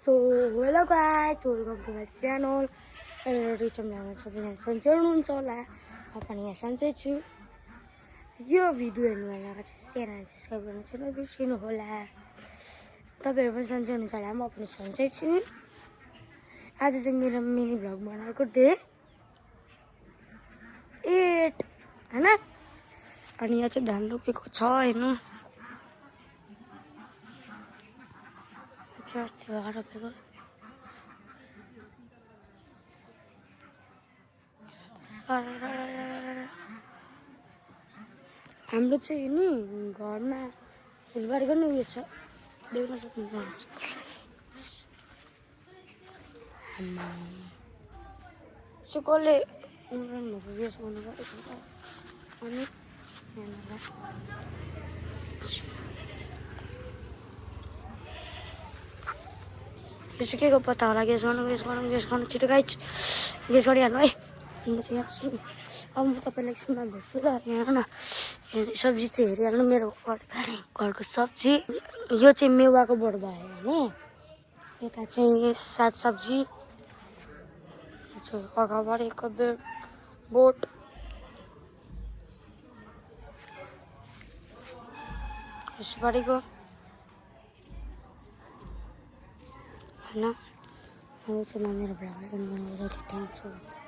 So hello guys, welcome to my channel. रिचममा सबैजना सन्चै हुनुहुन्छ होला। म पनि यहाँ सन्चै छु। यो भिडियो हेर्नु भनेको चाहिँ सेयर एन्ड सब्सक्राइब गर्नु चाहिँ नबिर्सिनु होला। तपाईँहरू पनि सन्चै हुनुहुन्छ होला, म पनि सन्चै छु। आज चाहिँ मेरो मिनी भ्लग बनाएको डे 8 हैन। अनि यहाँ चाहिँ धान रोपेको छ हेर्नु। अस्ति भर्खर रोपेको। हाम्रो चाहिँ नि घरमा फुलबारीको नि उयो छ, देख्न सक्नुहुन्छ। कसले उम्रन भएको उयस गर्नु परेको छ। अनि यसो के को पत्ता होला? गेस गर्नु छिटो गाइज, गेस गरिहाल्नु है। म चाहिँ यहाँ छु। अब म तपाईँलाई एकछिनमा भेट्छु ल। यहाँ न सब्जी चाहिँ हेरिहाल्नु, मेरो घरको सब्जी। यो चाहिँ मेवाको बोट भयो होइन। यता चाहिँ साग सब्जी, अगाडिको बोट, यसपालिको होइन। अब चाहिँ म मेरो भ्लगलाई एन्ड गर्नु। Thanks for watching.